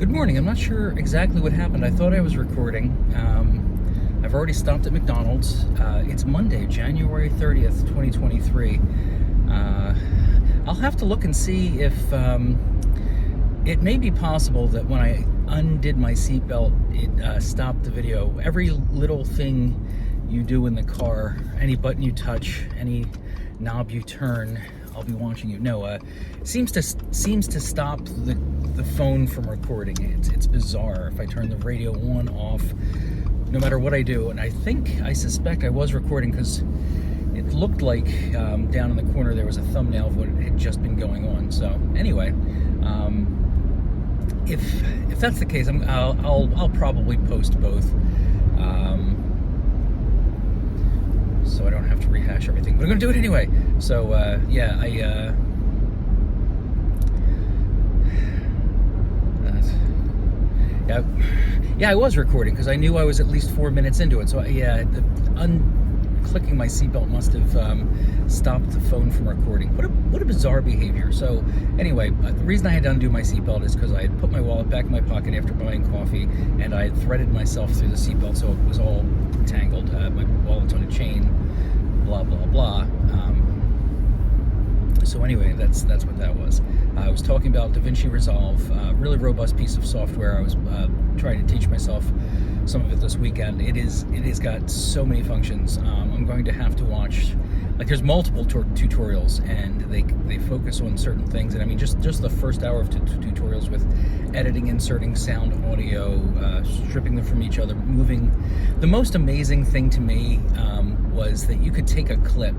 Good morning. I'm not sure exactly what happened. I thought I was recording. I've already stopped at McDonald's. It's Monday, January 30th, 2023. I'll have to look and see if it may be possible that when I undid my seatbelt, it stopped the video. Every little thing you do in the car, any button you touch, any knob you turn, I'll be watching you. No, seems to stop the phone from recording. It's bizarre. If I turn the radio on, off, no matter what I do, and I suspect I was recording because it looked like down in the corner there was a thumbnail of what had just been going on. So anyway, if that's the case, I'll probably post both. So I don't have to rehash everything, but I'm gonna do it anyway. So yeah, I was recording because I knew I was at least 4 minutes into it. So unclicking my seatbelt must have stopped the phone from recording. What a bizarre behavior. So anyway, the reason I had to undo my seatbelt is because I had put my wallet back in my pocket after buying coffee, and I had threaded myself through the seatbelt, so it was all tangled. My wallet's on a chain, blah blah blah. So anyway, that's what that was. I was talking about DaVinci Resolve, really robust piece of software. I was trying to teach myself some of it this weekend. It has got so many functions. I'm going to have to watch, like, there's multiple tutorials, and they focus on certain things. And I mean, just the first hour of tutorials with editing, inserting sound, audio, stripping them from each other, moving. The most amazing thing to me was that you could take a clip,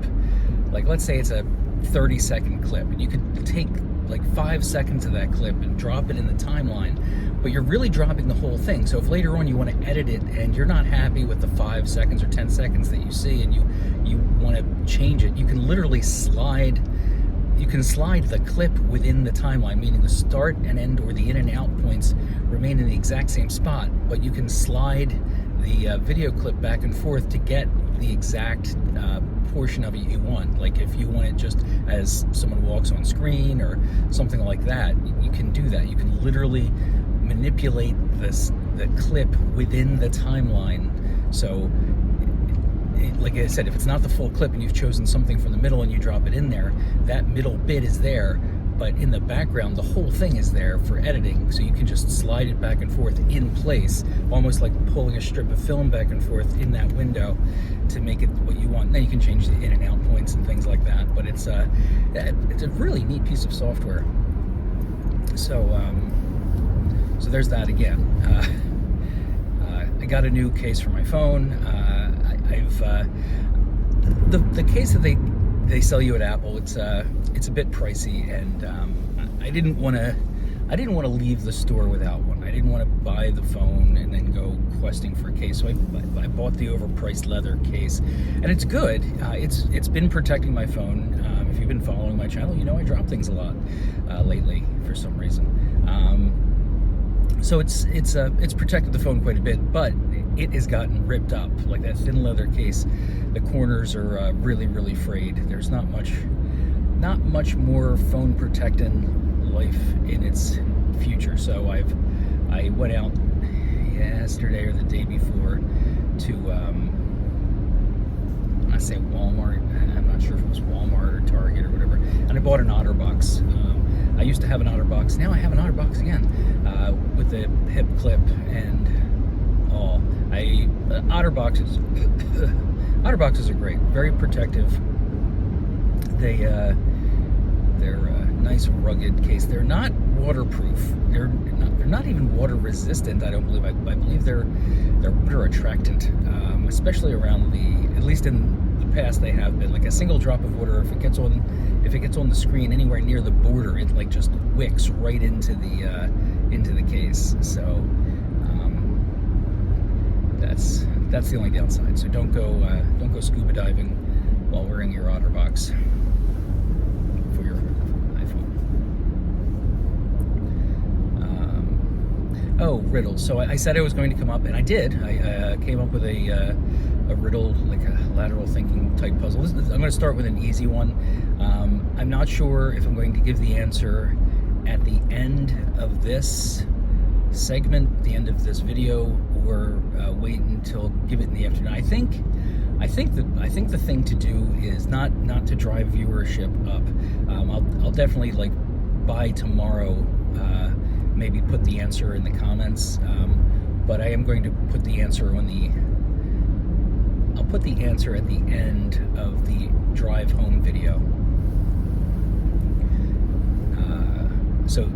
like let's say it's a 30-second clip, and you could take like 5 seconds of that clip and drop it in the timeline, but you're really dropping the whole thing. So if later on you want to edit it and you're not happy with the 5 seconds or 10 seconds that you see, and you want to change it, you can literally slide the clip within the timeline, meaning the start and end or the in and out points remain in the exact same spot, but you can slide the video clip back and forth to get the exact portion of it you want. Like if you want it just as someone walks on screen or something like that, you can do that. You can literally manipulate the clip within the timeline. So like I said, if it's not the full clip and you've chosen something from the middle and you drop it in there, that middle bit is there, but in the background the whole thing is there for editing. So you can just slide it back and forth in place, almost like pulling a strip of film back and forth in that window to make it what you want. Then you can change the in and out points and things like that. But it's a really neat piece of software. So so there's that again. I got a new case for my phone. The case that they sell you at Apple, it's a bit pricey, and I didn't want to leave the store without one. I didn't want to buy the phone and then go questing for a case. So I bought the overpriced leather case, and it's good. It's been protecting my phone. If you've been following my channel, you know I drop things a lot lately for some reason. So it's protected the phone quite a bit, but it has gotten ripped up. Like that thin leather case, the corners are really, really frayed. There's not much more phone protecting life in its future. So I went out yesterday or the day before to I say Walmart. I'm not sure if it was Walmart or Target or whatever, and I bought an OtterBox. I used to have an OtterBox. Now I have an OtterBox again with the hip clip and all. OtterBoxes are great, very protective. They're a nice rugged case. They're not waterproof. They're not even water resistant. I don't believe. I believe they're water attractant, especially around at least in the past they have been. Like a single drop of water, if it gets on the screen anywhere near the border, it like just wicks right into the case. So that's the only downside. So don't go scuba diving while wearing your OtterBox for your iPhone. Oh, riddles. So I said I was going to come up, and I did. I came up with a riddle, like a lateral thinking type puzzle. I'm going to start with an easy one. I'm not sure if I'm going to give the answer at the end of this segment, the end of this video, or wait until give it in the afternoon. I think the thing to do is not to drive viewership up. I'll definitely, like, by tomorrow, maybe put the answer in the comments. But I am going to put the answer I'll put the answer at the end of the drive home video. So,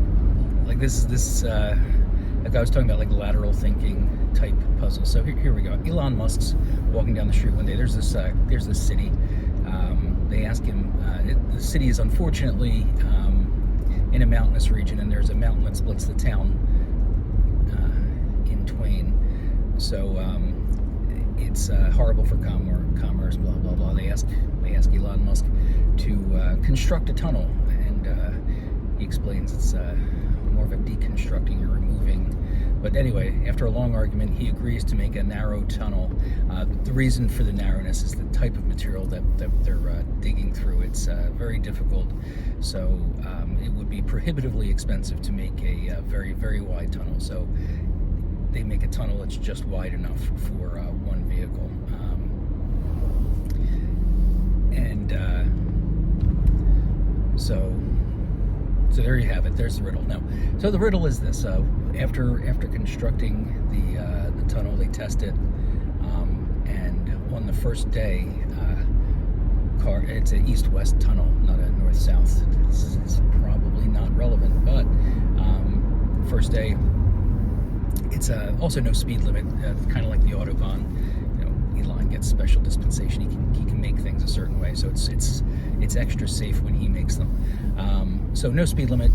like, this like I was talking about, like, lateral thinking type puzzle. So here we go. Elon Musk's walking down the street one day. There's this city. They ask him. The city is unfortunately in a mountainous region, and there's a mountain that splits the town in twain. So it's horrible for commerce. Blah blah blah. They ask Elon Musk to construct a tunnel, and he explains it's more of a deconstructing or removing. But anyway, after a long argument, he agrees to make a narrow tunnel. The reason for the narrowness is the type of material that they're digging through. It's very difficult, so it would be prohibitively expensive to make a very, very wide tunnel. So they make a tunnel that's just wide enough for one vehicle. So there you have it. There's the riddle. Now, so the riddle is this: after constructing the tunnel, they test it, and on the first day, it's an east-west tunnel, not a north-south. This is probably not relevant, but first day, it's also no speed limit, kind of like the Autobahn. You know, Elon gets special dispensation. He can make things a certain way, so it's extra safe when he makes them. So no speed limit.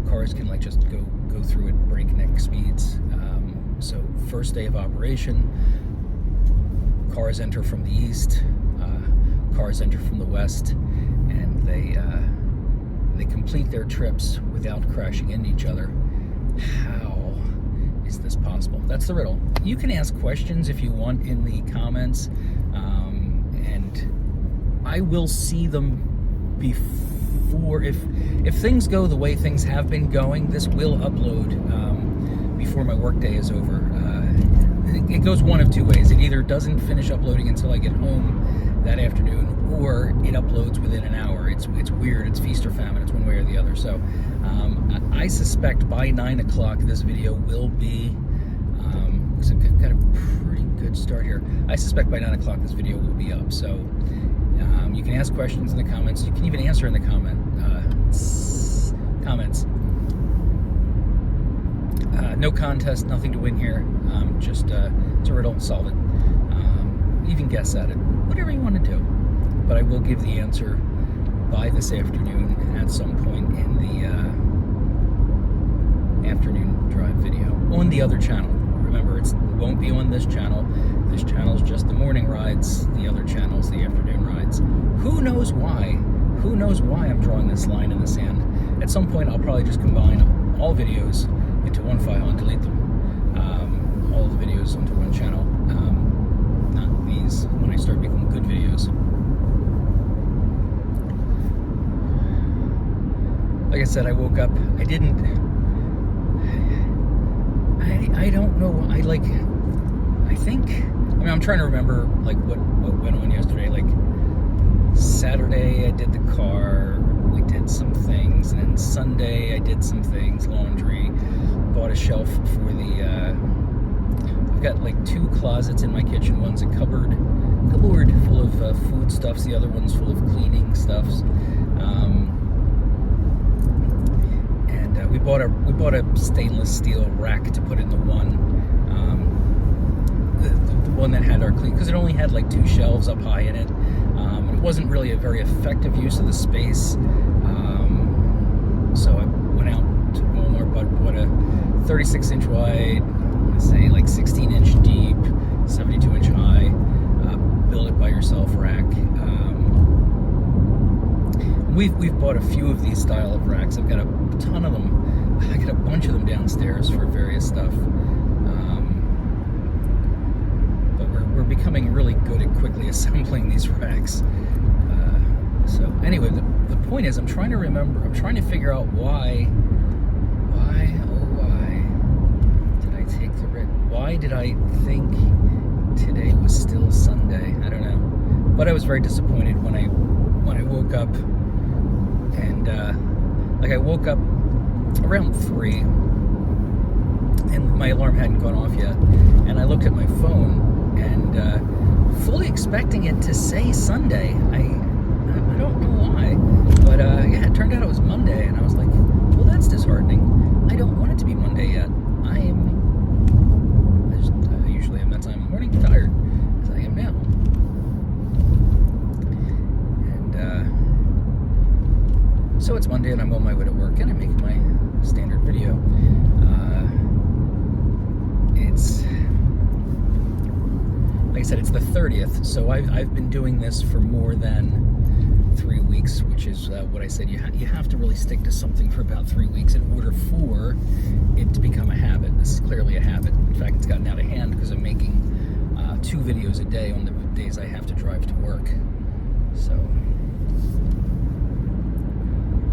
Cars can, like, just go through at breakneck speeds. So first day of operation, cars enter from the east, cars enter from the west, and they complete their trips without crashing into each other. How is this possible? That's the riddle. You can ask questions if you want in the comments, and I will see them before. If things go the way things have been going, this will upload before my workday is over. It goes one of two ways. It either doesn't finish uploading until I get home that afternoon, or it uploads within an hour. It's weird. It's feast or famine. It's one way or the other. So I suspect by 9 o'clock this video will be, because I've got a pretty good start here. I suspect by 9 o'clock this video will be up. So you can ask questions in the comments. You can even answer in the comments. No contest, nothing to win here. Just it's a riddle, solve it. Even guess at it, whatever you want to do. But I will give the answer by this afternoon at some point in the afternoon drive video on the other channel. Remember, it won't be on this channel. This channel is just the morning rides. The other channel is the afternoon rides. Who knows why? Who knows why I'm drawing this line in the sand? At some point, I'll probably just combine all videos into one file and delete them. All the videos onto one channel. Not these, when I start making good videos. Like I said, I woke up. I don't know. I'm trying to remember, like, what went on yesterday. Like, Saturday I did the car, we did some things, and then Sunday I did some things, laundry, bought a shelf for the, I've got like 2 closets in my kitchen. One's a cupboard full of foodstuffs, the other one's full of cleaning stuffs. And we bought a stainless steel rack to put in the one, the one that had our clean, because it only had like 2 shelves up high in it. It wasn't really a very effective use of the space. So I went out to Walmart, bought a 36-inch wide, I say like 16-inch deep, 72-inch high, build it by yourself rack. We've bought a few of these style of racks. I've got a ton of them. I got a bunch of them downstairs for various stuff. But we're becoming really good at quickly assembling these racks. So anyway, the point is, I'm trying to remember. I'm trying to figure out why take the red. Why did I think today was still Sunday? I don't know. But I was very disappointed when I woke up, and I woke up around 3, and my alarm hadn't gone off yet, and I looked at my phone, and fully expecting it to say Sunday. I don't know why, but yeah, it turned out it was Monday, and I was like, well, that's disheartening. I don't want it to be Monday yet. I usually am that time in the morning tired, as I am now. And so it's Monday, and I'm on my way to work, and I'm making my standard video. It's, like I said, it's the 30th, so I've been doing this for more than 3 weeks, which is what I said. You have to really stick to something for about 3 weeks in order for it to become a habit. This is clearly a habit. In fact, it's gotten out of hand because I'm making 2 videos a day on the days I have to drive to work. So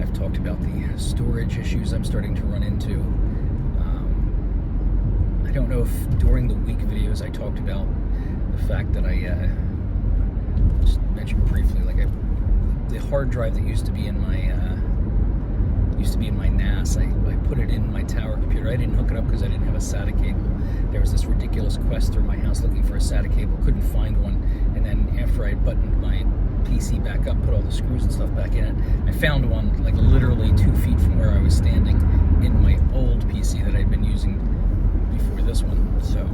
I've talked about the storage issues I'm starting to run into. I don't know if during the week videos I talked about the fact that I just mentioned briefly, the hard drive that used to be in my NAS. I put it in my tower computer. I didn't hook it up because I didn't have a SATA cable. There was this ridiculous quest through my house looking for a SATA cable. Couldn't find one. And then after I buttoned my PC back up, put all the screws and stuff back in it, I found one like literally 2 feet from where I was standing in my old PC that I'd been using before this one. So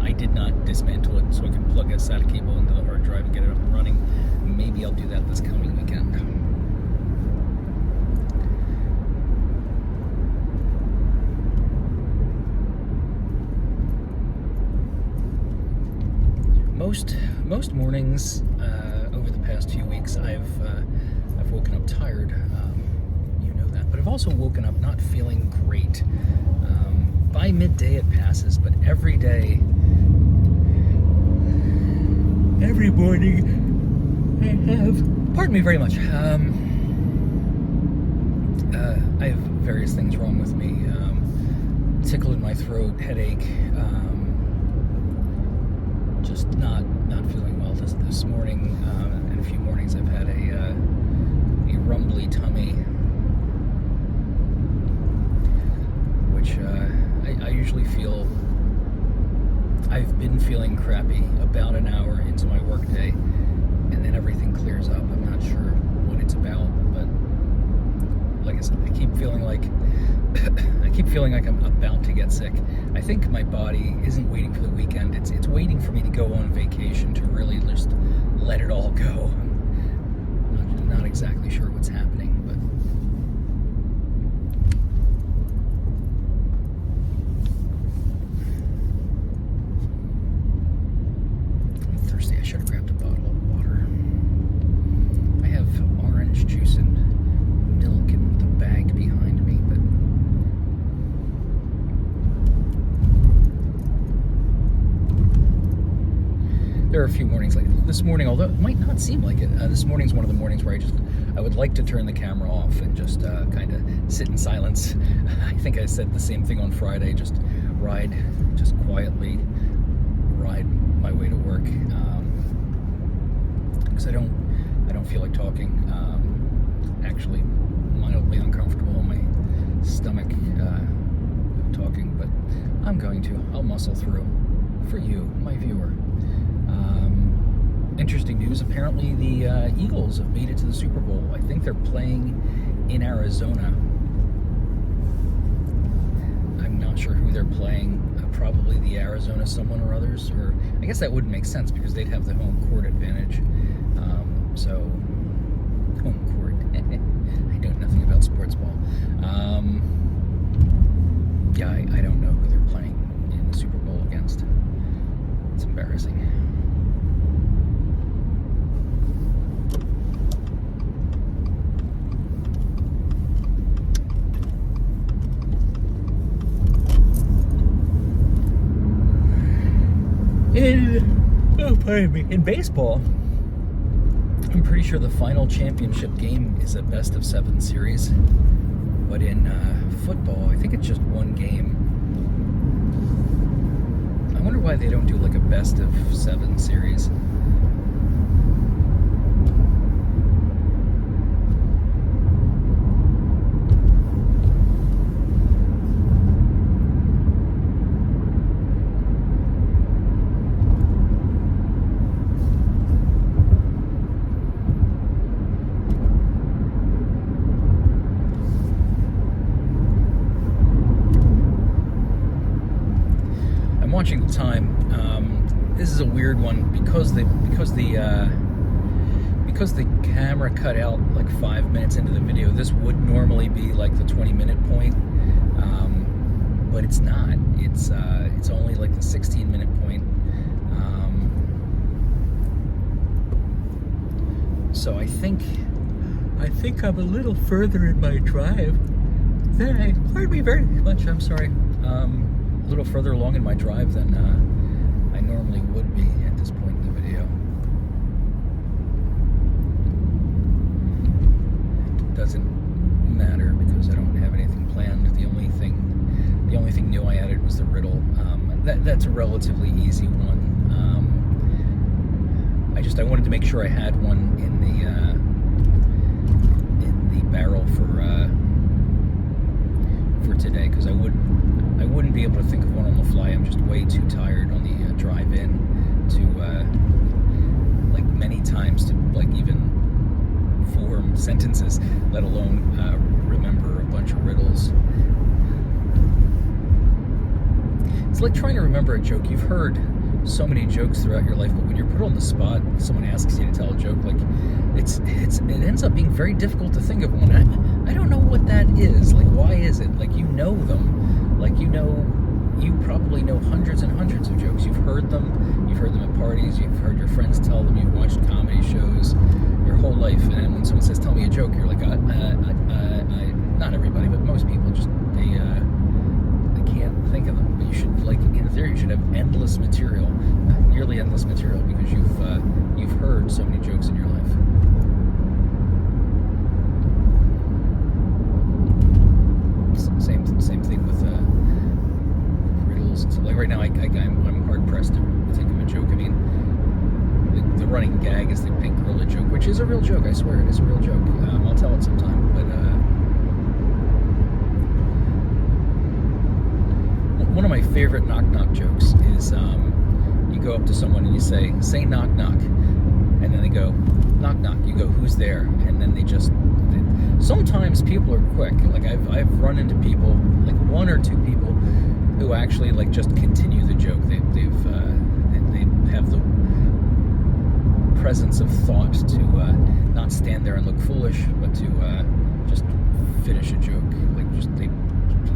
I did not dismantle it so I could plug a SATA cable into the hard drive and get it up and running. Maybe I'll do that this coming weekend. Most mornings over the past few weeks, I've woken up tired. You know that, but I've also woken up not feeling great. By midday it passes, but every day, every morning, I have, pardon me very much, I have various things wrong with me. Tickle in my throat, headache, just not feeling well this morning, and a few mornings I've had a rumbly tummy, which I usually feel. I've been feeling crappy about an hour into my workday, and then everything clears up. I'm not sure what it's about, but like I said, I keep feeling like I'm about to get sick. I think my body isn't waiting for the weekend. It's waiting for me to go on vacation to really just let it all go. I'm not exactly sure what's happening, but I'm thirsty. I should have grabbed a bottle of water. I have orange juice and milk in the bag behind me, but there are a few mornings like this morning, although it might not seem like it. This morning's one of the mornings where I would like to turn the camera off and just kind of sit in silence. I think I said the same thing on Friday, just quietly ride my way to work, because I don't feel like talking. Actually, mildly uncomfortable in my stomach talking, but I'm going to. I'll muscle through for you, my viewer. Interesting news, apparently the Eagles have made it to the Super Bowl. I think they're playing in Arizona. I'm not sure who they're playing, probably the Arizona someone or others, or I guess that wouldn't make sense because they'd have the home court advantage. So, home court. I know nothing about sports ball. Yeah, I don't know who they're playing in the Super Bowl against. It's embarrassing. In baseball, I'm pretty sure the final championship game is a best-of-7 series. But in football, I think it's just one game. why they don't do like a best of 7 series. Watching the time. This is a weird one because the camera cut out like 5 minutes into the video. This would normally be like the 20-minute point, but it's not. It's only like the 16-minute point. So I think I'm a little further in my drive than pardon me very much. I'm sorry. A little further along in my drive than I normally would be at this point in the video. It doesn't matter because I don't have anything planned. The only thing new I added was the riddle. That's a relatively easy one. I wanted to make sure I had one in the barrel for today, because I wouldn't be able to think of one on the fly. I'm just way too tired on the drive in to like many times to like even form sentences, let alone remember a bunch of riddles. It's like trying to remember a joke. You've heard so many jokes throughout your life, but when you're put on the spot, someone asks you to tell a joke, like it ends up being very difficult to think of one. I don't know what that is. Like, why is it? Like, you know them. Like, you probably know hundreds and hundreds of jokes. You've heard them at parties, you've heard your friends tell them, you've watched comedy shows your whole life, and when someone says, tell me a joke, you're like, not everybody, but most people just, they can't think of them. But you should, like, in theory, you should have endless material, nearly endless material, because you've heard so many jokes in your life. Same thing with riddles. So like right now, I'm hard pressed to think of a joke. I mean, the running gag is the pink gorilla joke, which is a real joke. I swear, it is a real joke. I'll tell it sometime. But one of my favorite knock-knock jokes is you go up to someone and you say knock-knock, and then they go knock-knock. You go, who's there? And then sometimes people are quick. Like I've run into people, like one or two people, who actually like just continue the joke. They have the presence of thought to not stand there and look foolish, but to just finish a joke. Like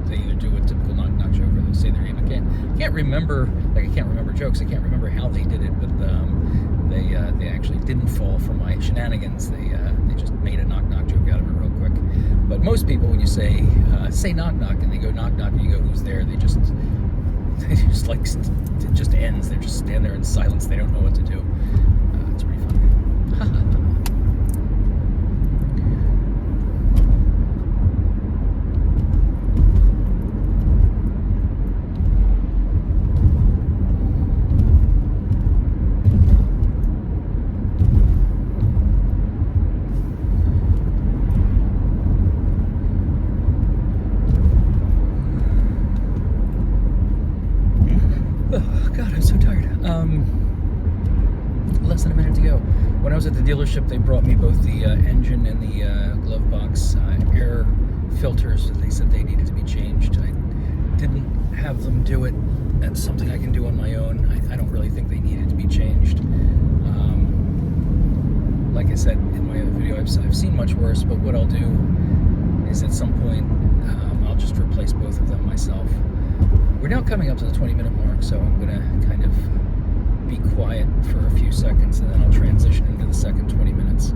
they either do a typical knock-knock joke, or they say their name. I can't remember. Like I can't remember jokes. I can't remember how they did it, but they actually didn't fall for my shenanigans. They just made a knock-knock joke out of it real quick. But most people, when you say knock-knock and they go knock-knock and you go, who's there? They just like, it just ends. They just stand there in silence. They don't know what to do. It's pretty funny. Less than a minute to go. When I was at the dealership, they brought me both the engine and the glove box air filters. They said they needed to be changed. I didn't have them do it. That's something I can do on my own. I don't really think they needed to be changed. Like I said in my other video, I've seen much worse, but what I'll do is at some point I'll just replace both of them myself. We're now coming up to the 20-minute mark, so I'm going to kind of be quiet for a few seconds, and then I'll transition into the second 20 minutes.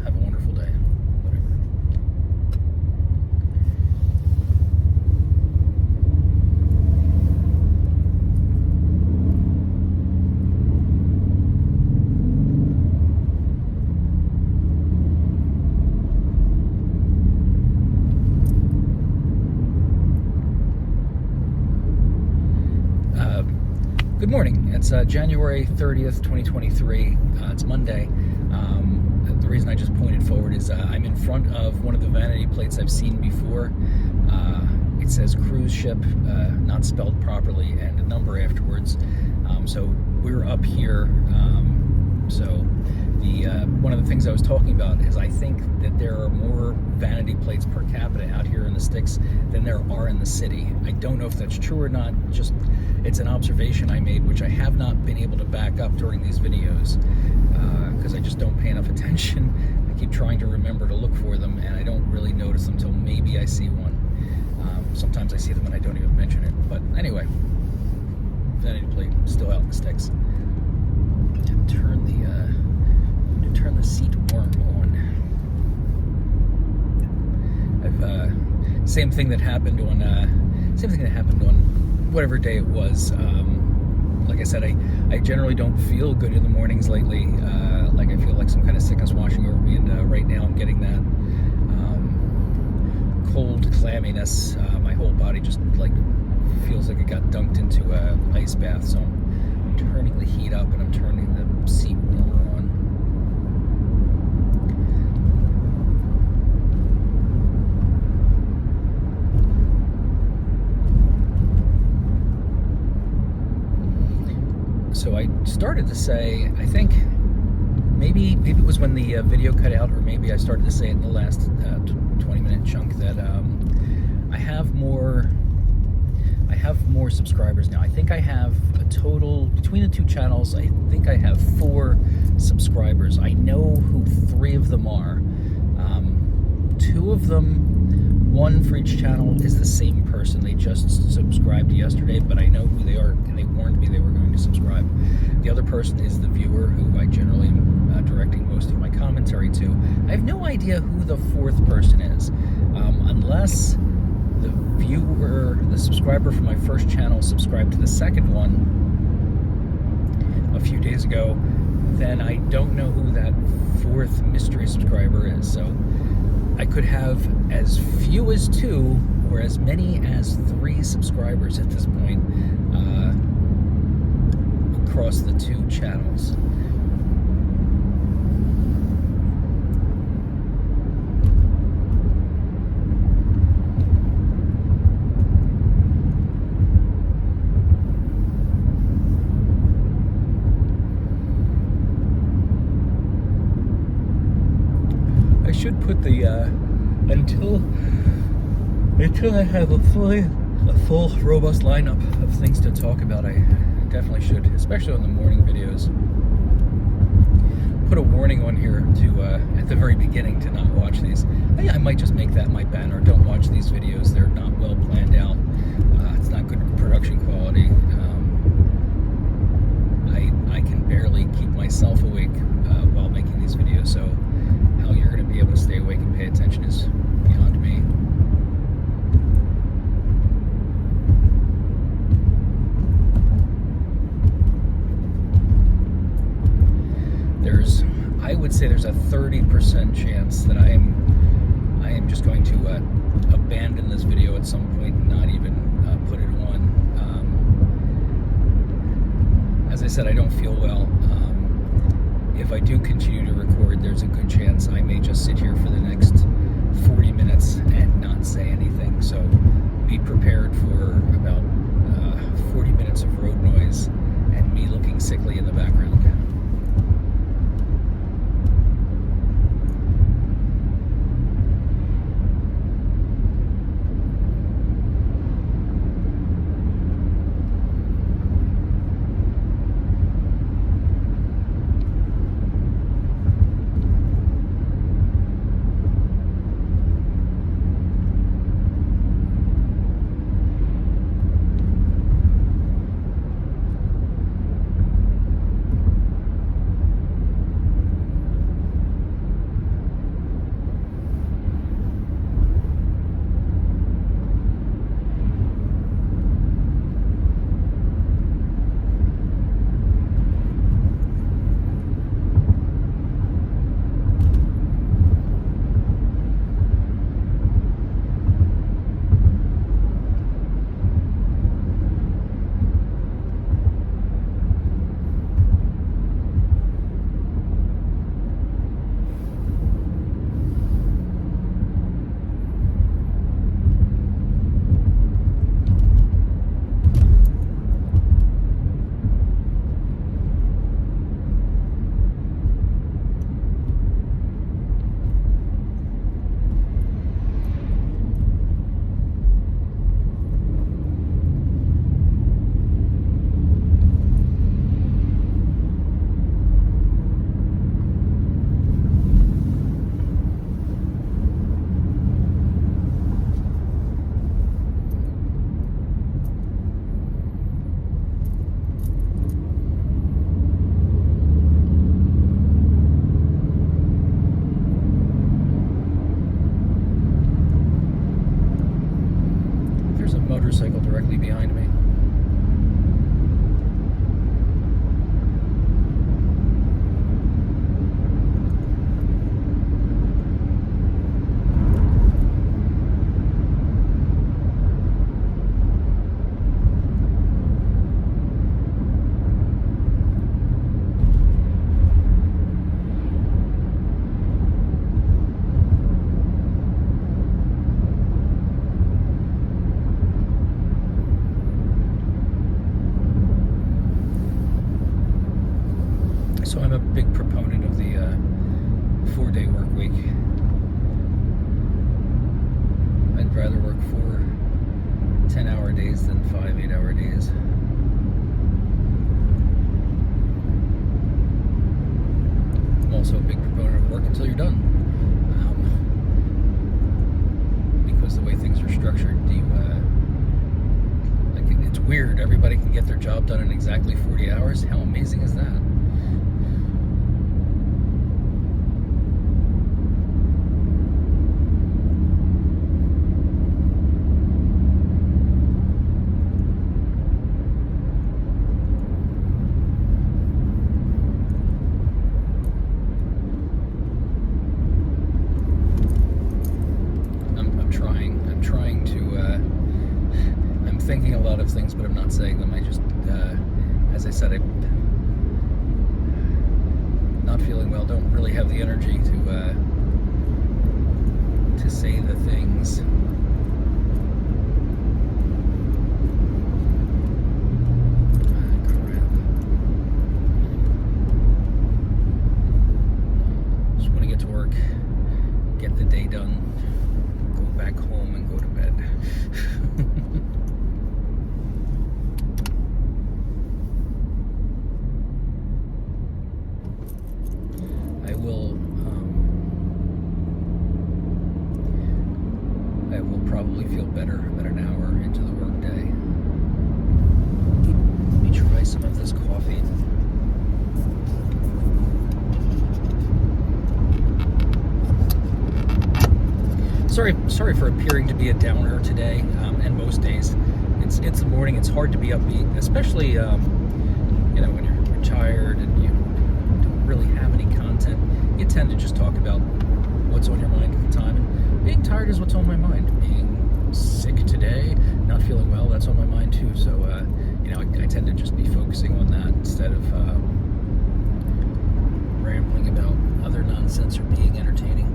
Have a wonderful day. Whatever. morning. It's January 30th, 2023. It's Monday. The reason I just pointed forward is I'm in front of one of the vanity plates I've seen before. It says cruise ship, not spelled properly, and a number afterwards. So we're up here. One of the things I was talking about is I think that there are more vanity plates per capita out here in the sticks than there are in the city. I don't know if that's true or not. Just it's an observation I made, which I have not been able to back up during these videos because I just don't pay enough attention. I keep trying to remember to look for them, and I don't really notice them until maybe I see one. Sometimes I see them and I don't even mention it. But anyway, vanity plate still out in the sticks. Turn the seat warm on. Same thing that happened on whatever day it was. Like I said, I generally don't feel good in the mornings lately. Like I feel like some kind of sickness washing over me, and right now I'm getting that cold clamminess. My whole body just like feels like it got dunked into a ice bath. So I'm turning the heat up and I'm turning the seat warmer on. So I started to say, I think maybe it was when the video cut out, or maybe I started to say it in the last 20-minute chunk that I have more subscribers now. I think I have a total, between the two channels, I think I have 4 subscribers. I know who 3 of them are. 2 of them, one for each channel, is the same person. They just subscribed yesterday, but I know who they are, and they warned me they were going to subscribe. The other person is the viewer, who I generally am directing most of my commentary to. I have no idea who the 4th person is, unless the viewer, the subscriber from my first channel subscribed to the second one a few days ago. Then I don't know who that 4th mystery subscriber is. So I could have as few as 2 or as many as 3 subscribers at this point across the 2 channels. I should put the until I have a full robust lineup of things to talk about. I definitely should, especially on the morning videos, put a warning on here to at the very beginning to not watch these. I might just make that my banner. Don't watch these videos. They're not well planned out. It's not good production quality. I can barely keep myself awake while making these videos, so how you're going to be able to stay awake and pay attention is beyond me. I would say there's a 30% chance that I am just going to abandon this video at some point and not even put it on. As I said, I don't feel well. If I do continue to record, there's a good chance I may just sit here for the next 40 minutes and not say anything. So be prepared for about 40 minutes of road noise and me looking sickly in the background. lady behind me. So I'm a big proponent of the 4-day work week. I'd rather work 4 10-hour days than 5 8-hour days. I'm also a big proponent of work until you're done. Because the way things are structured, it's weird. Everybody can get their job done in exactly 40 hours. How amazing is that? I'm trying to, I'm thinking a lot of things, but I'm not saying them. I just, as I said, I'm not feeling well, don't really have the energy to say the things. Crap. Just want to get to work, get the day done, go back home and go to bed. I will probably feel better about an hour into the workday. Let me try some of this coffee. Sorry for appearing to be a downer today, and most days. It's the morning. It's hard to be upbeat, especially when you're tired and you don't really have any content. You tend to just talk about what's on your mind at the time. And being tired is what's on my mind. Being sick today, not feeling well, that's on my mind too. So I tend to just be focusing on that instead of rambling about other nonsense or being entertaining.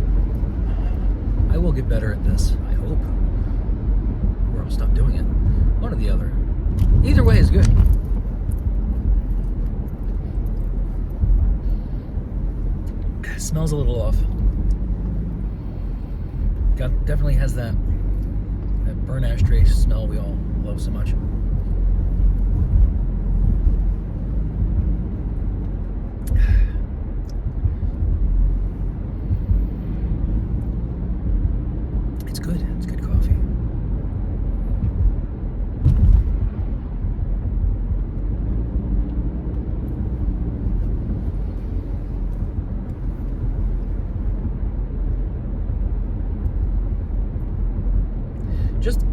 I will get better at this, I hope. Or I'll stop doing it. One or the other. Either way is good. It smells a little off. Definitely has that burnt ashtray smell we all love so much. It's good. It's good coffee.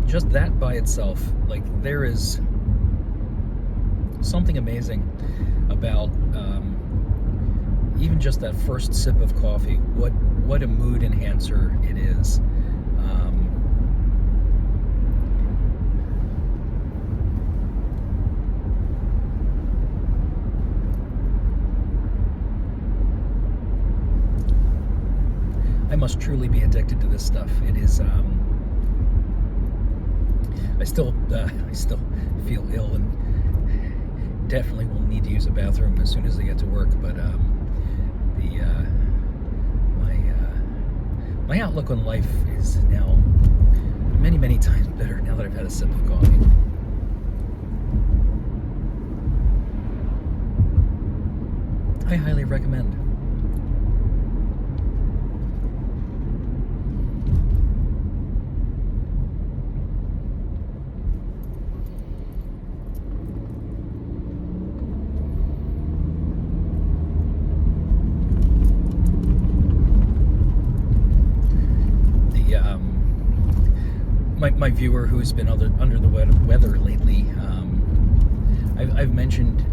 Just that by itself, there is something amazing about even just that first sip of coffee. What a mood enhancer it is. I must truly be addicted to this stuff. It is. I still feel ill and definitely will need to use a bathroom as soon as I get to work. But my outlook on life is now many times better now that I've had a sip of coffee. I highly recommend. my viewer who's been under the weather lately, I've mentioned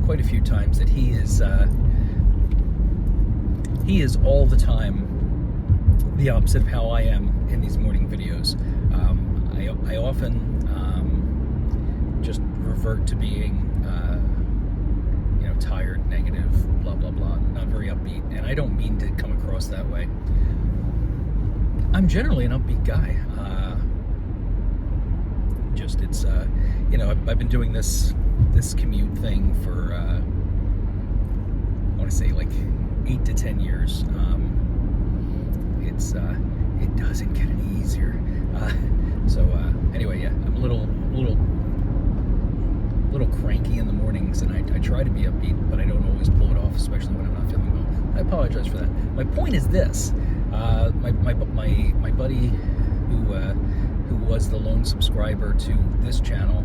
quite a few times that he is all the time the opposite of how I am in these morning videos. I often just revert to being tired, negative, blah blah blah, not very upbeat, and I don't mean to come across that way. I'm generally an upbeat guy. I've been doing this commute thing for I want to say like 8 to 10 years. It doesn't get any easier. Anyway, yeah, I'm a little cranky in the mornings, and I try to be upbeat, but I don't always pull it off, especially when I'm not feeling well. I apologize for that. My point is this: my buddy who was the lone subscriber to this channel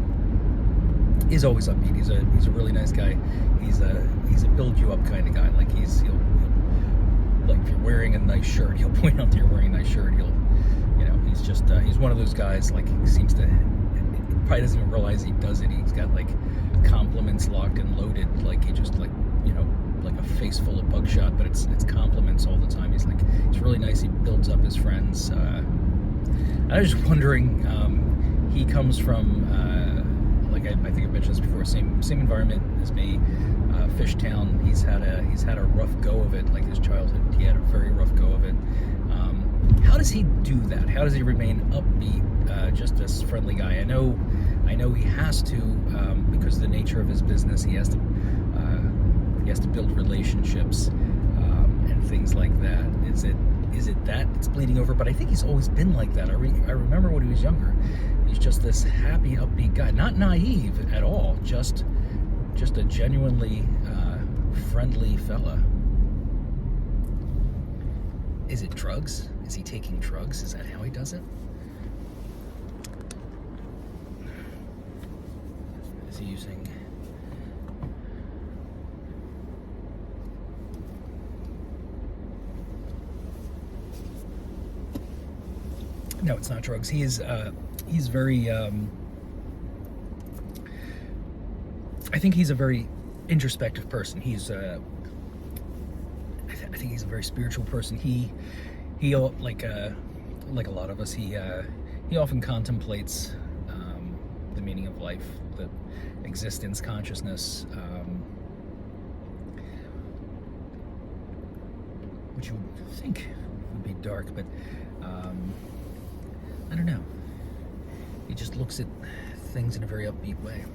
is always upbeat. He's a really nice guy. He's a build you up kind of guy. Like he'll like if you're wearing a nice shirt, he'll point out that you're wearing a nice shirt. He's one of those guys. Like he seems to probably doesn't even realize he does it. He's got like compliments locked and loaded. Like he just like a face full of buckshot, but it's compliments all the time. He's really nice. He builds up his friends. I was just wondering. He comes from I think I've mentioned this before. Same environment as me. Fishtown. He's had a rough go of it. Like his childhood, he had a very rough go of it. How does he do that? How does he remain upbeat? Just this friendly guy. I know he has to because of the nature of his business. He has to build relationships and things like that. Is it that it's bleeding over? But I think he's always been like that. I remember when he was younger. He's just this happy, upbeat guy. Not naive at all. Just a genuinely friendly fella. Is it drugs? Is he taking drugs? Is that how he does it? Is he using... No, it's not drugs. He's very... I think he's a very introspective person. I think he's a very spiritual person. He like a lot of us. He often contemplates the meaning of life, the existence, consciousness, which you would think would be dark, but I don't know. He just looks at things in a very upbeat way.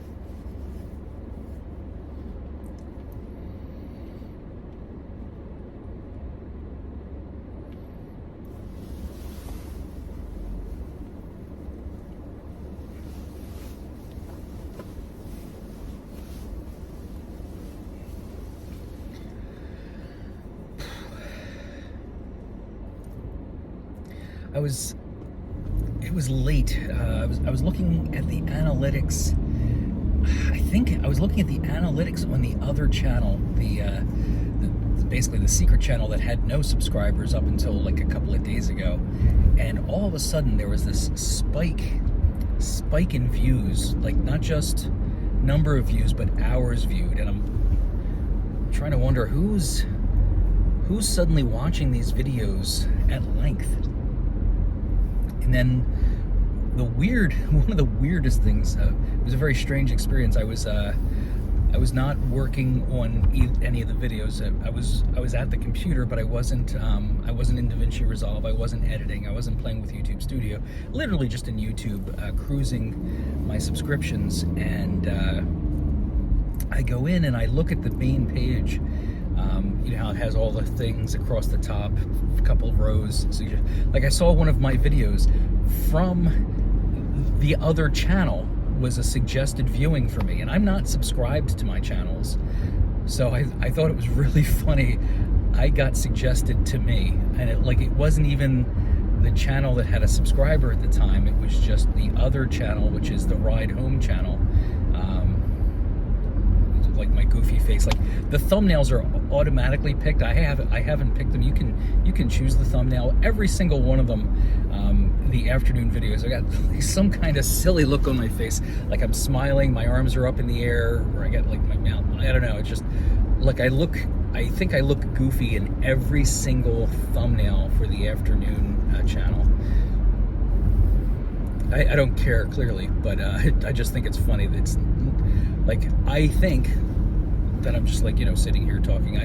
It was late. I was looking at the analytics. I think I was looking at the analytics on the other channel, basically the secret channel that had no subscribers up until like a couple of days ago, and all of a sudden there was this spike in views, like not just number of views but hours viewed, and I'm trying to wonder who's suddenly watching these videos at length. And then one of the weirdest things, it was a very strange experience. I was not working on any of the videos. I was at the computer, but I wasn't in DaVinci Resolve. I wasn't editing. I wasn't playing with YouTube Studio. Literally just in YouTube, cruising my subscriptions, and I go in and I look at the main page. You know how it has all the things across the top, a couple of rows. So I saw one of my videos from the other channel was a suggested viewing for me, and I'm not subscribed to my channels, so I thought it was really funny. I got suggested to me, and it wasn't even the channel that had a subscriber at the time. It was just the other channel, which is the Ride Home channel. Like my my goofy face. Like the thumbnails are automatically picked. I haven't picked them. You can choose the thumbnail. Every single one of them, the afternoon videos, I got like some kind of silly look on my face, like I'm smiling, my arms are up in the air, or I got like my mouth. I don't know. It's just like I think I look goofy in every single thumbnail for the afternoon channel. I don't care, clearly, but I just think it's funny that it's like, I think that I'm just like, sitting here talking.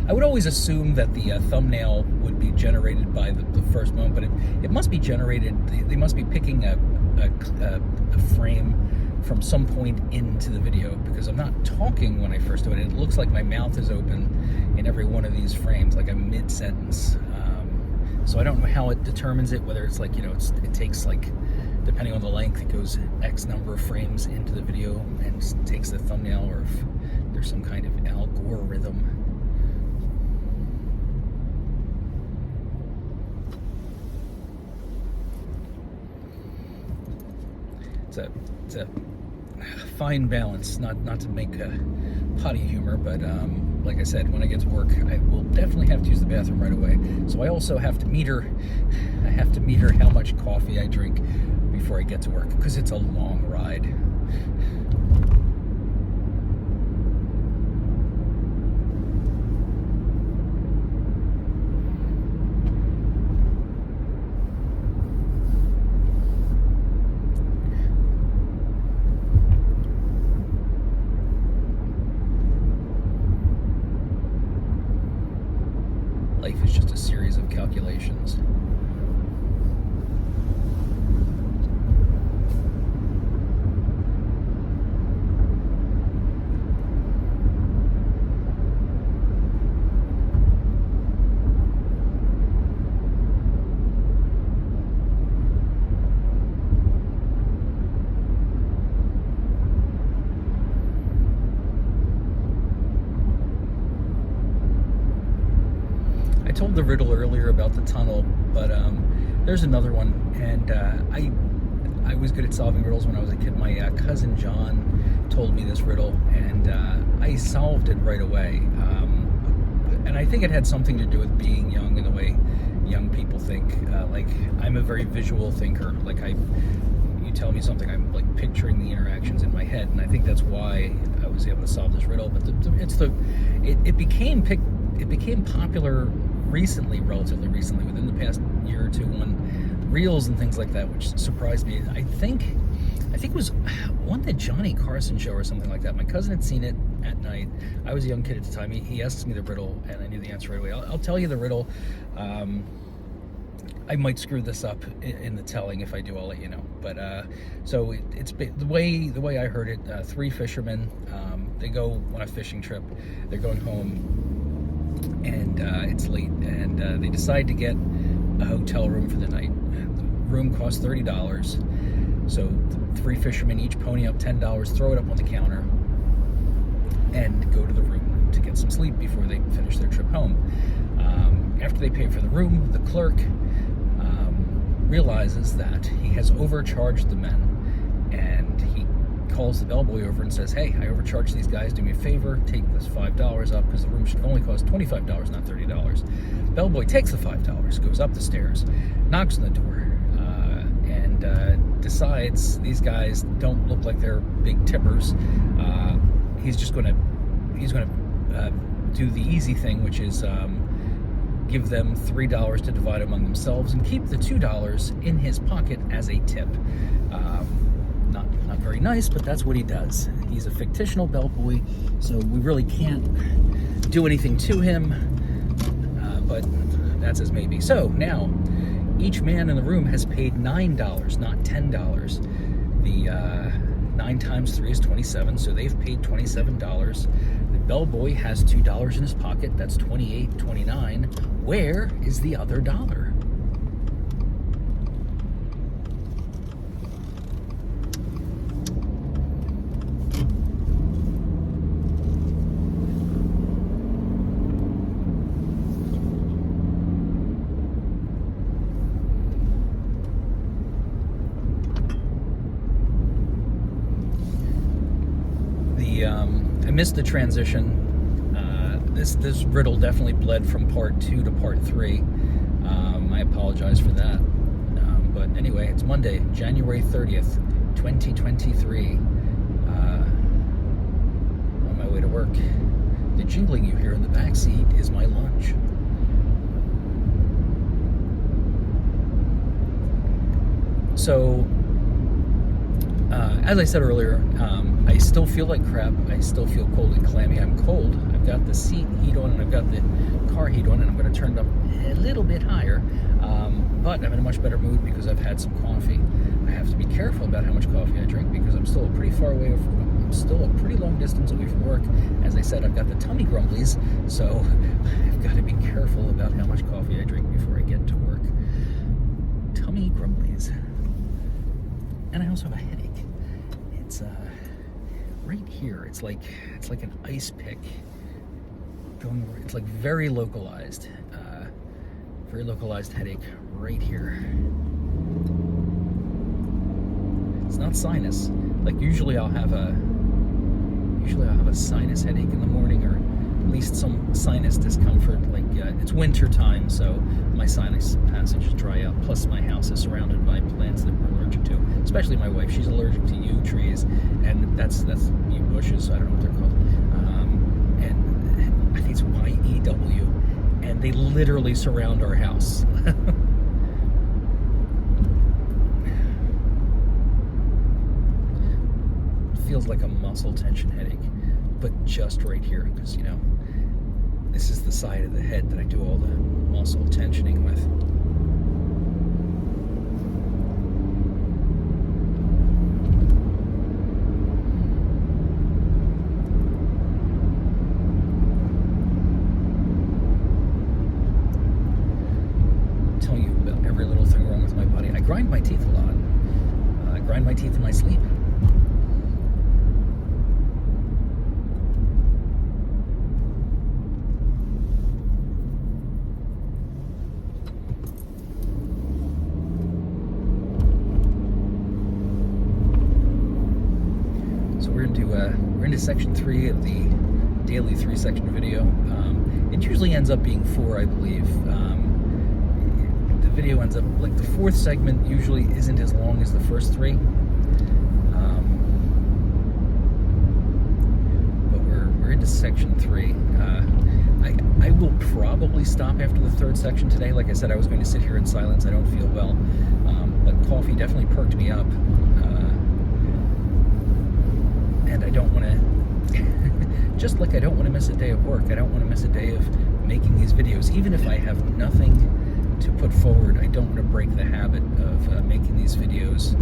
I would always assume that the thumbnail would be generated by the first moment, but it must be generated, they must be picking a frame from some point into the video, because I'm not talking when I first do it. It looks like my mouth is open in every one of these frames, like I'm mid-sentence. So I don't know how it determines it, whether it's like, it takes like, depending on the length, it goes X number of frames into the video and takes the thumbnail, or if there's some kind of algorithm. It's a fine balance, not to make potty humor, but like I said, when I get to work, I will definitely have to use the bathroom right away. So I also have to meter how much coffee I drink before I get to work, because it's a long ride. Life is just a series of calculations. I told the riddle earlier about the tunnel, but there's another one, and I was good at solving riddles when I was a kid. My cousin John told me this riddle, and I solved it right away. And I think it had something to do with being young and the way young people think. Like, I'm a very visual thinker. Like, you tell me something, I'm like picturing the interactions in my head, and I think that's why I was able to solve this riddle. But it became popular recently, relatively recently, within the past year or two, on Reels and things like that, which surprised me. I think it was on the Johnny Carson show or something like that. My cousin had seen it at night. I was a young kid at the time. He asked me the riddle, and I knew the answer right away. I'll tell you the riddle. I might screw this up in the telling. If I do, I'll let you know. But so it's the way I heard it. Three fishermen. They go on a fishing trip. They're going home, and it's late, and they decide to get a hotel room for the night. The room costs $30. So the three fishermen each pony up $10, throw it up on the counter, and go to the room to get some sleep before they finish their trip home. After they pay for the room, the clerk realizes that he has overcharged the men, and he calls the bellboy over and says, "Hey, I overcharged these guys. Do me a favor, take this $5 up, because the room should only cost $25, not $30. Bellboy takes the $5, goes up the stairs, knocks on the door, and decides these guys don't look like they're big tippers. He's going to do the easy thing, which is give them $3 to divide among themselves, and keep the $2 in his pocket as a tip." Not very nice, but that's what he does. He's a fictional bellboy, so we really can't do anything to him, but that's as maybe. So now, each man in the room has paid $9, not $10. The 9 times 3 is 27, so they've paid $27. The bellboy has $2 in his pocket. That's $28.29. Where is the other dollar? missed the transition. This riddle definitely bled from part 2 to part 3. I apologize for that. But anyway, it's Monday, January 30th, 2023. On my way to work. The jingling you hear in the back seat is my lunch. So, as I said earlier, I still feel like crap. I still feel cold and clammy. I'm cold. I've got the seat heat on and I've got the car heat on, and I'm going to turn it up a little bit higher. But I'm in a much better mood because I've had some coffee. I have to be careful about how much coffee I drink because I'm still pretty far away. I'm still a pretty long distance away from work. As I said, I've got the tummy grumblies, so I've got to be careful about how much coffee I drink before I get to work. Tummy grumblies. And I also have a headache. It's right here. It's like an ice pick going. It's like very localized headache right here. It's not sinus. Like usually I'll have a sinus headache in the morning, or at least some sinus discomfort. Like it's winter time, so my sinus passages dry out. Plus, my house is surrounded by plants that we're allergic to. Especially my wife; she's allergic to yew trees, and that's yew bushes. I don't know what they're called. And I think it's YEW, and they literally surround our house. Feels like a muscle tension headache, but just right here, because this is the side of the head that I do all the muscle tensioning with. I'm telling you about every little thing wrong with my body. I grind my teeth a lot. I grind my teeth in my sleep. We're into section 3 of the daily 3-section video. It usually ends up being 4, I believe. The video ends up, like, the 4th segment usually isn't as long as the first 3. But we're into section 3. I will probably stop after the 3rd section today. Like I said, I was going to sit here in silence. I don't feel well. But coffee definitely perked me up. And I don't want to, just like I don't want to miss a day of work, I don't want to miss a day of making these videos. Even if I have nothing to put forward, I don't want to break the habit of making these videos,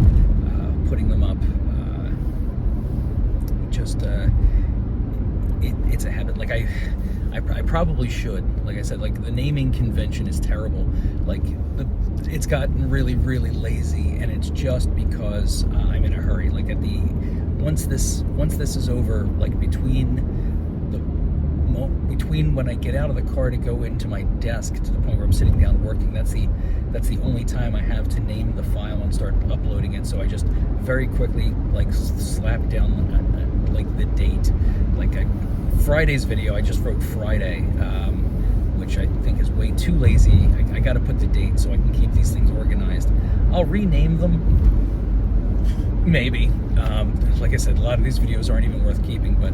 putting them up. It's a habit. Like I probably should. Like I said, like the naming convention is terrible. Like it's gotten really, really lazy, and it's just because I'm in a hurry. Like once this is over, like between when I get out of the car to go into my desk to the point where I'm sitting down working, that's the only time I have to name the file and start uploading it. So I just very quickly like slap down like the date. Like Friday's video, I just wrote Friday, which I think is way too lazy. I got to put the date so I can keep these things organized. I'll rename them. Maybe. Like I said, a lot of these videos aren't even worth keeping, but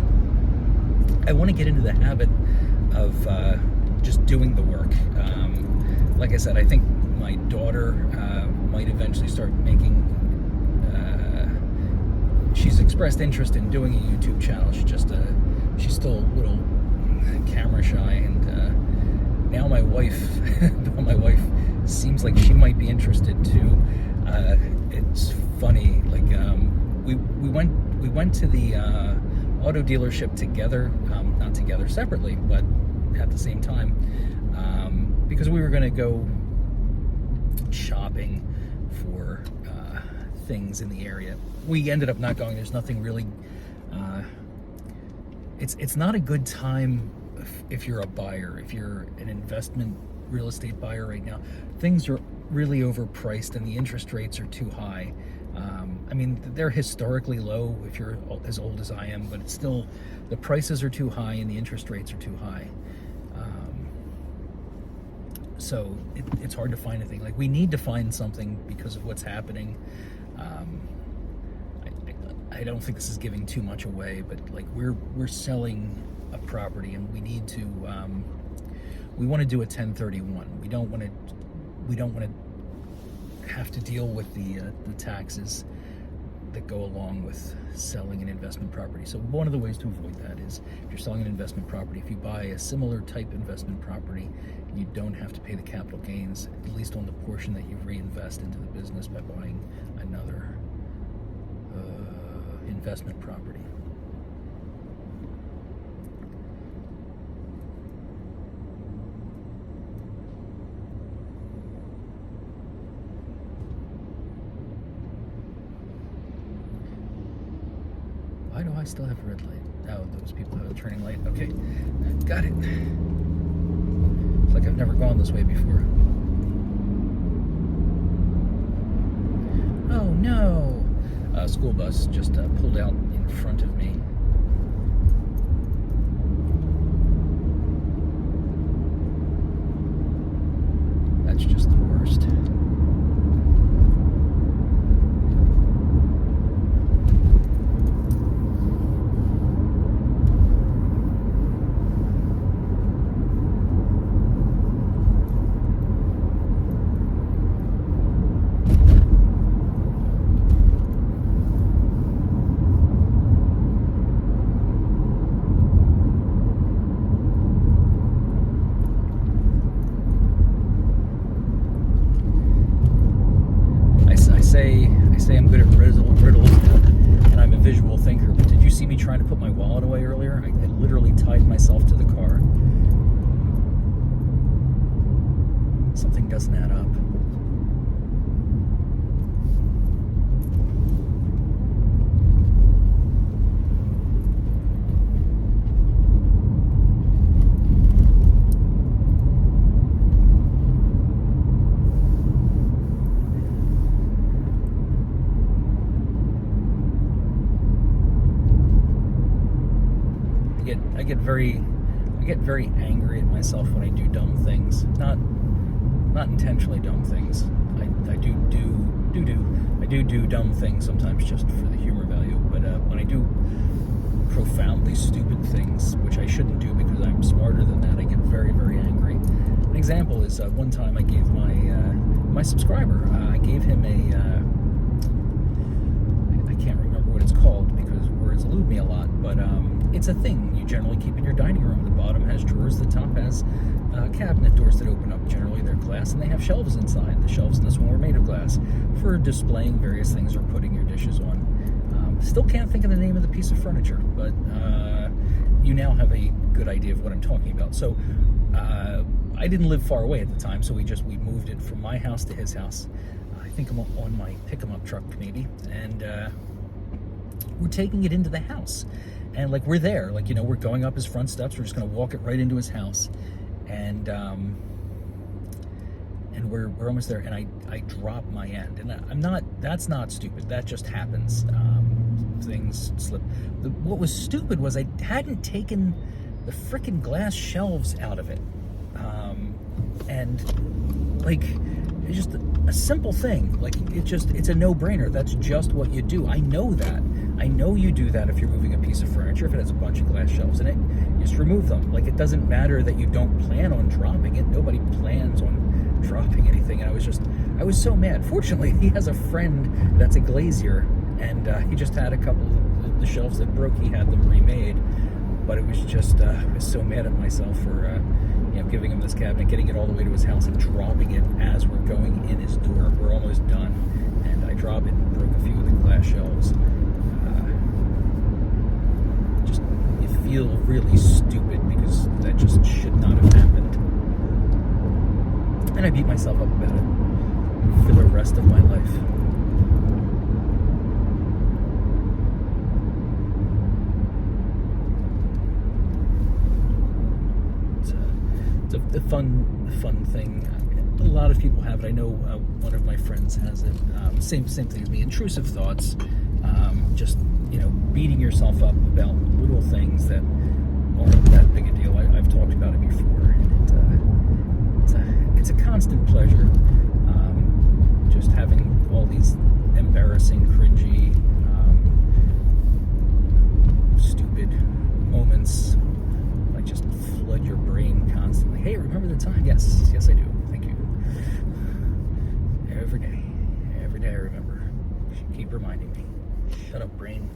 I want to get into the habit of just doing the work. Like I said, I think my daughter might eventually start making... she's expressed interest in doing a YouTube channel. She's still a little camera shy, and now my wife seems like she might be interested too. It's funny, like we went to the auto dealership together, not together, separately, but at the same time, because we were going to go shopping for things in the area. We ended up not going. There's nothing really. It's not a good time if you're a buyer, if you're an investment real estate buyer right now. Things are really overpriced and the interest rates are too high. I mean, they're historically low if you're as old as I am, but it's still, the prices are too high and the interest rates are too high. So it's hard to find anything. Like, we need to find something because of what's happening. I don't think this is giving too much away, but like, we're selling a property and we need to, we want to do a 1031. We don't want to have to deal with the taxes that go along with selling an investment property. So one of the ways to avoid that is, if you're selling an investment property, if you buy a similar type investment property, you don't have to pay the capital gains, at least on the portion that you reinvest into the business by buying another investment property. Why do I still have a red light? Oh, those people have a turning light. Okay, got it. It's like I've never gone this way before. Oh no! A school bus just pulled out in front of me. That's just the worst. I say I'm good at riddles, and I'm a visual thinker, but did you see me trying to put my wallet away earlier? I literally tied myself to the car. Something doesn't add up. I get very angry at myself when I do dumb things. Not intentionally dumb things. I do dumb things sometimes just for the humor value. But when I do profoundly stupid things, which I shouldn't do because I'm smarter than that, I get very, very angry. An example is one time I gave my subscriber, I gave him I can't remember what it's called because words elude me a lot, but it's a thing you generally keep in your dining room. The bottom has drawers, the top has cabinet doors that open up. Generally they're glass, and they have shelves inside. The shelves in this one were made of glass for displaying various things or putting your dishes on. Still can't think of the name of the piece of furniture, but you now have a good idea of what I'm talking about. So I didn't live far away at the time, so we moved it from my house to his house. I think I'm on my pick-em-up truck maybe, and we're taking it into the house. And like, we're there, like, you know, we're going up his front steps. We're just going to walk it right into his house, and we're almost there. And I drop my end, and that's not stupid. That just happens. Things slip. What was stupid was I hadn't taken the frickin' glass shelves out of it, and like, it's just a simple thing. Like, it's a no-brainer. That's just what you do. I know that. I know you do that if you're moving a piece of furniture. If it has a bunch of glass shelves in it, you just remove them. Like, it doesn't matter that you don't plan on dropping it. Nobody plans on dropping anything. And I was so mad. Fortunately, he has a friend that's a glazier, and he just had a couple of the shelves that broke. He had them remade. But it was just, I was so mad at myself for giving him this cabinet, getting it all the way to his house, and dropping it as we're going in his door. We're almost done, and I drop it and broke a few of the glass shelves. You feel really stupid because that just should not have happened. And I beat myself up about it for the rest of my life. It's a fun thing. a lot of people have it. I know one of my friends has it. Same thing as me. Intrusive thoughts. Just, beating yourself up about little things that aren't that big a deal. I've talked about it before, and it's a constant pleasure. Just having all these embarrassing, cringy, stupid moments, like, just flood your brain constantly. Hey, remember the time? Yes, I do. Thank you. Every day I remember. You should keep reminding me. Shut up, brain.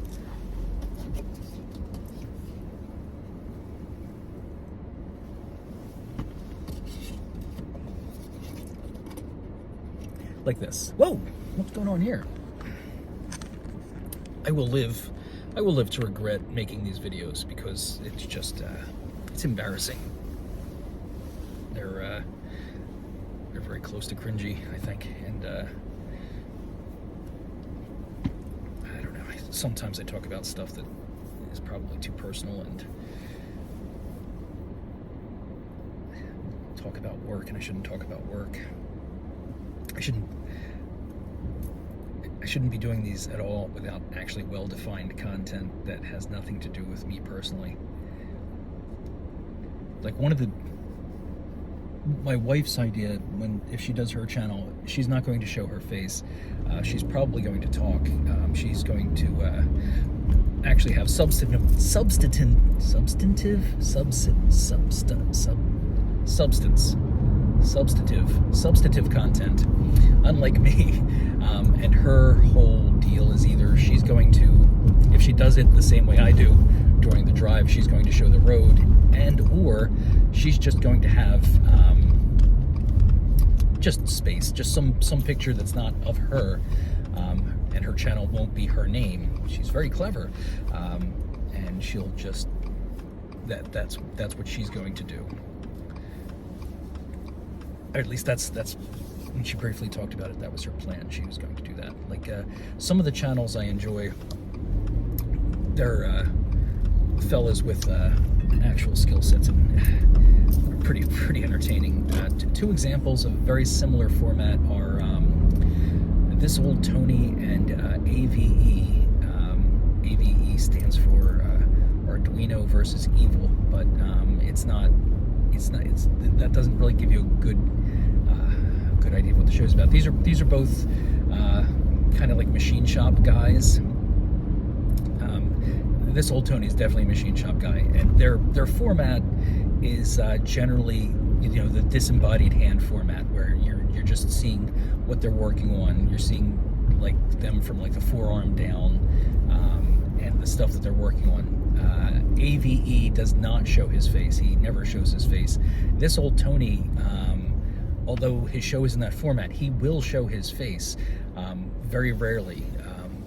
Like this. Whoa! What's going on here? I will live to regret making these videos, because it's just it's embarrassing. They're very close to cringy, I think, and I don't know. Sometimes I talk about stuff that is probably too personal, and talk about work, and I shouldn't talk about work. I shouldn't be doing these at all without actually well-defined content that has nothing to do with me personally. Like, my wife's idea, if she does her channel, she's not going to show her face. She's probably going to talk. She's going to actually have substantive content, unlike me. And her whole deal is either she's going to, if she does it the same way I do during the drive, she's going to show the road, or she's just going to have just space, just some picture that's not of her, and her channel won't be her name. She's very clever, and she'll just that's what she's going to do. Or at least that's when she briefly talked about it, that was her plan. She was going to do that. Like, some of the channels I enjoy, they're fellas with actual skill sets, and pretty entertaining. Two examples of very similar format are This Old Tony and AVE. AVE stands for Arduino versus Evil, but that doesn't really give you a good idea of what the show's about. These are both kind of like machine shop guys. This Old Tony is definitely a machine shop guy, and their format is generally, the disembodied hand format, where you're just seeing what they're working on. You're seeing like them from like the forearm down, and the stuff that they're working on. AVE does not show his face. He never shows his face. This Old Tony, although his show is in that format, he will show his face very rarely,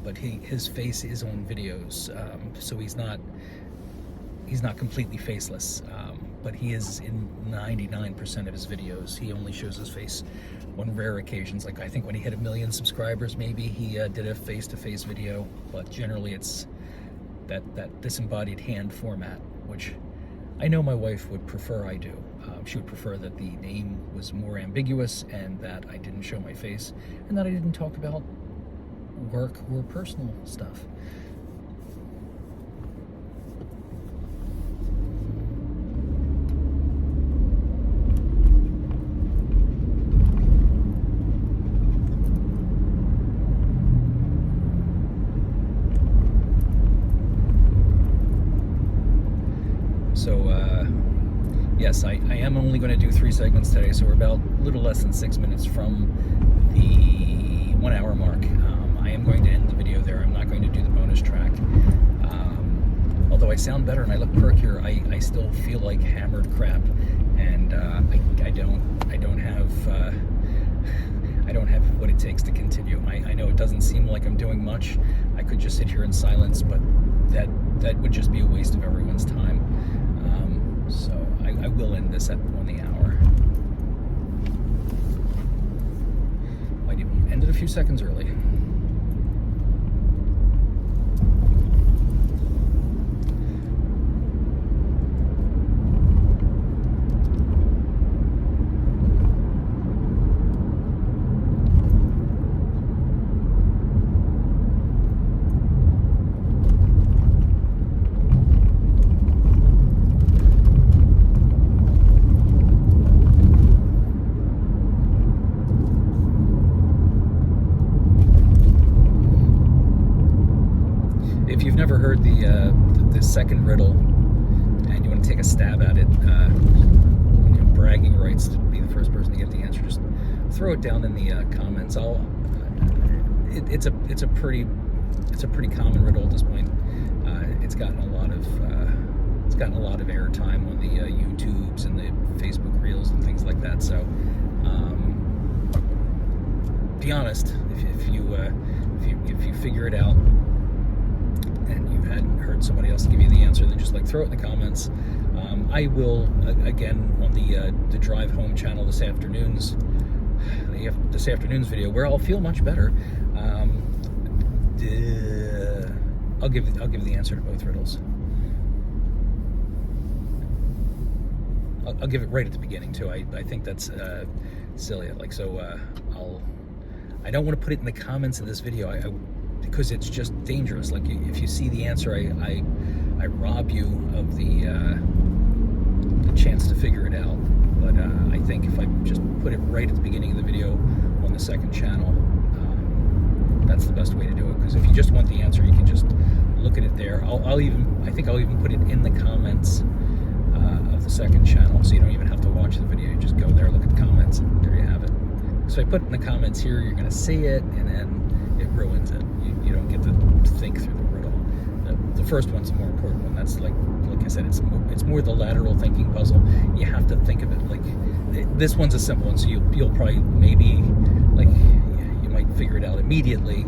but his face is on videos, so he's not completely faceless, but he is in 99% of his videos. He only shows his face on rare occasions. Like, I think when he hit 1 million subscribers, maybe he did a face-to-face video, but generally it's that disembodied hand format, which I know my wife would prefer I do. She would prefer that the name was more ambiguous, and that I didn't show my face, and that I didn't talk about work or personal stuff. Yes, I am only going to do 3 segments today, so we're about a little less than 6 minutes from the 1 hour mark. I am going to end the video there. I'm not going to do the bonus track. Although I sound better and I look perkier, I still feel like hammered crap, and I don't have what it takes to continue. I know it doesn't seem like I'm doing much. I could just sit here in silence, but that would just be a waste of everyone's time. So I will end this on the hour. Might even end it a few seconds early. heard the second riddle and you want to take a stab at it, bragging rights to be the first person to get the answer, just throw it down in the comments. It's a pretty common riddle at this point. It's gotten a lot of airtime on the YouTubes and the Facebook Reels and things like that. So, be honest. If you figure it out and you hadn't heard somebody else give you the answer, then just throw it in the comments. I will again on the drive home channel this afternoon's video, where I'll feel much better. I'll give the answer to both riddles. I'll give it right at the beginning too. I think that's silly. I don't want to put it in the comments of this video. Because it's just dangerous. If you see the answer, I rob you of the chance to figure it out. But I think if I just put it right at the beginning of the video on the second channel, that's the best way to do it. Because if you just want the answer, you can just look at it there. I think I'll even put it in the comments of the second channel, so you don't even have to watch the video. You just go there, look at the comments, and there you have it. So I put it in the comments here, you're going to see it, and then it ruins it. You don't get to think through the riddle. The first one's the more important one. That's like I said, it's more the lateral thinking puzzle. You have to think of it this one's a simple one, so you'll probably maybe you might figure it out immediately,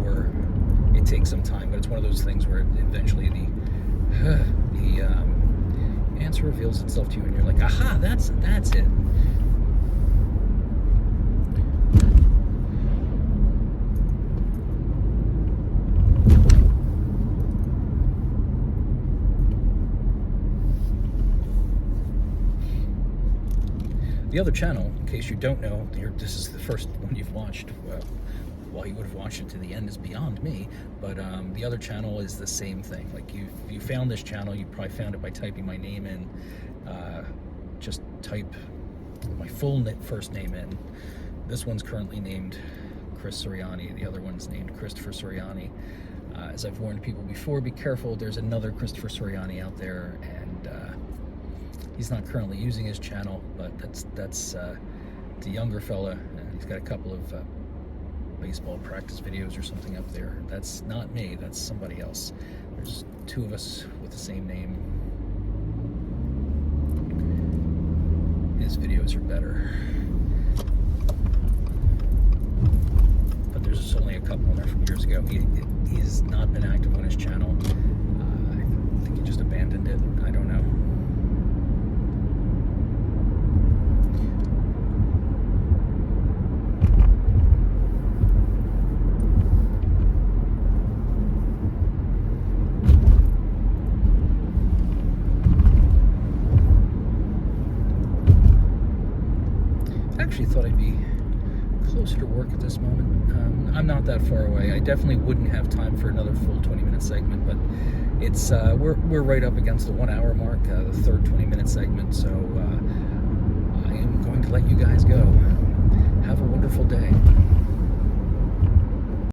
or it takes some time. But it's one of those things where eventually the answer reveals itself to you, and you're like, aha, that's it. The other channel, in case you don't know, this is the first one you've watched. Well, you would have watched it to the end is beyond me, but the other channel is the same thing. You found this channel, you probably found it by typing my name in. Just type my full first name in. This one's currently named Chris Soriani. The other one's named Christopher Soriani. As I've warned people before, be careful. There's another Christopher Soriani out there, and he's not currently using his channel, but that's a younger fella. He's got a couple of baseball practice videos or something up there. That's not me, that's somebody else. There's two of us with the same name. His videos are better. But there's only a couple on there from years ago. He's not been active on his channel. I think he just abandoned it. I don't know. Actually thought I'd be closer to work at this moment. I'm not that far away. I definitely wouldn't have time for another full 20-minute segment, but it's we're right up against the 1 hour mark, the third 20-minute segment, so I am going to let you guys go. Have a wonderful day.